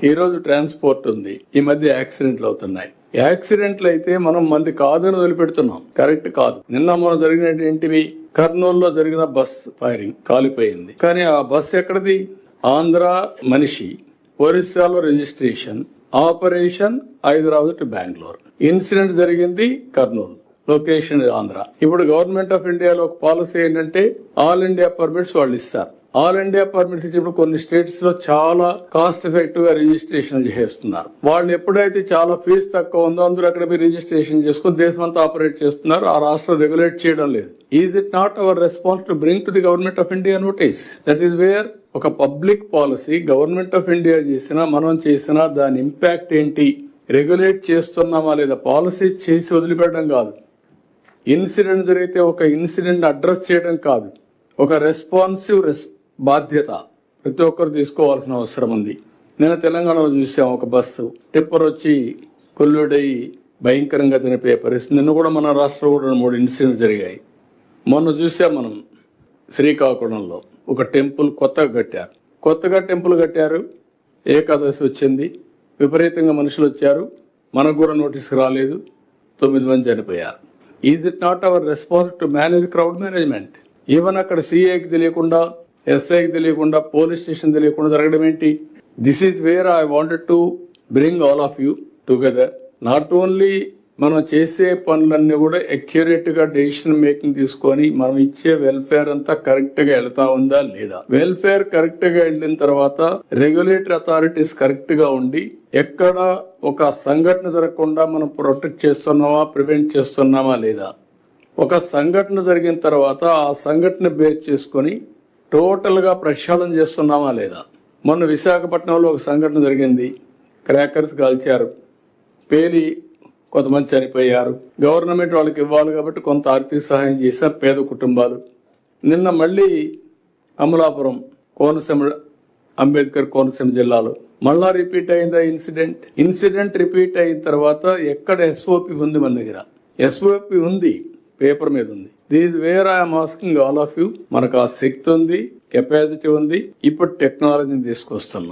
ఈ రోజు ట్రాన్స్పోర్ట్ ఉంది. ఈ మధ్య యాక్సిడెంట్లు అవుతున్నాయి. యాక్సిడెంట్లు అయితే మనం మంది కాదని వదిలిపెడుతున్నాం. కరెక్ట్ కాదు. నిన్న మనం జరిగినట్టు ఏంటివి? కర్నూలులో జరిగిన బస్ ఫైరింగ్, కాలిపోయింది. కానీ ఆ బస్ ఎక్కడిది? ఆంధ్ర మనిషి, ఒరిస్సాలో registration, operation Hyderabad to Bengaluru. Incident జరిగింది కర్నూలు, లొకేషన్ ఆంధ్ర. ఇప్పుడు గవర్నమెంట్ ఆఫ్ ఇండియాలో ఒక పాలసీ ఏంటంటే ఆల్ ఇండియా పర్మిట్స్ వాళ్ళు ఇస్తారు. ఆల్ ఇండియా పర్మిట్స్ ఇచ్చినప్పుడు కొన్ని స్టేట్స్ లో చాలా కాస్ట్ ఎఫెక్టివ్ గా రిజిస్ట్రేషన్ చేస్తున్నారు. వాళ్ళు ఎప్పుడైతే చాలా ఫీజు తక్కువ ఉందో అందరూ అక్కడ మీరు రిజిస్ట్రేషన్ చేసుకుని దేశం అంతా ఆపరేట్ చేస్తున్నారు. ఆ రాష్ట్రం రెగ్యులేట్ చేయడం లేదు. Is it not our response to bring to the government of India notice? That is where ఒక public policy government of India చేసినా మనం చేసినా దాని ఇంపాక్ట్ ఏంటి, రెగ్యులేట్ చేస్తున్నామా లేదా, పాలసీ చేసి వదిలిపెట్టడం కాదు. ఇన్సిడెంట్ జరిగితే ఒక ఇన్సిడెంట్ అడ్రస్ చేయడం కాదు, ఒక రెస్పాన్సివ్ బాధ్యత ప్రతి ఒక్కరు తీసుకోవాల్సిన అవసరం ఉంది. నేను తెలంగాణలో చూసాం, ఒక బస్సు టిప్పర్ వచ్చి కొల్లుడయి భయంకరంగా చనిపోయే పరిస్థితి. నిన్న కూడా మన రాష్ట్రంలో కూడా 3 ఇన్సిడెంట్ జరిగాయి. మొన్న చూసాం మనం శ్రీకాకుళంలో ఒక టెంపుల్ కొత్తగా టెంపుల్ కట్టారు. ఏకాదశి వచ్చింది, విపరీతంగా మనుషులు వచ్చారు, మనకు కూడా నోటీస్ రాలేదు, 9 మంది చనిపోయారు. Is it not our response to manage crowd management? Even అక్కడ సిఐకి తెలియకుండా, ఎస్ఐకి తెలియకుండా, పోలీస్ స్టేషన్ తెలియకుండా జరగడం ఏంటి? This is where I wanted to bring all of you together. Not only మనం చేసే పనులన్నీ కూడా అక్యురేట్ గా డెసిషన్ మేకింగ్ తీసుకొని మనం ఇచ్చే వెల్ఫేర్ అంతా కరెక్ట్ గా వెళ్తా ఉందా లేదా, వెల్ఫేర్ కరెక్ట్ గా వెళ్ళిన తర్వాత రెగ్యులేటరీ అథారిటీస్ కరెక్ట్ గా ఉండి ఎక్కడ ఒక సంఘటన జరగకుండా మనం ప్రొటెక్ట్ చేస్తున్నామా, ప్రివెంట్ చేస్తున్నామా లేదా, ఒక సంఘటన జరిగిన తర్వాత ఆ సంఘటన బేస్ చేసుకుని టోటల్ గా ప్రక్షాళన చేస్తున్నామా లేదా. మొన్న విశాఖపట్నంలో ఒక సంఘటన జరిగింది, క్రాకర్స్ కాల్చారు, పేలి కొంతమంది చనిపోయారు. గవర్నమెంట్ వాళ్ళకి ఇవ్వాలి కాబట్టి కొంత ఆర్థిక సహాయం చేశారు పేద కుటుంబాలు. నిన్న మళ్ళీ అమలాపురం, కోనసీమ, అంబేద్కర్ కోనసీమ జిల్లాలో మళ్ళా రిపీట్ అయిందా ఇన్సిడెంట్ రిపీట్ అయిన తర్వాత ఎక్కడ ఎస్ఓపి ఉంది? మన దగ్గర ఎస్ఓపి ఉంది, పేపర్ మీద ఉంది. These where I'm asking all of you. మనకు ఆ శక్తి ఉంది, కెపాసిటీ ఉంది, ఇప్పుడు టెక్నాలజీని తీసుకొస్తున్నాం.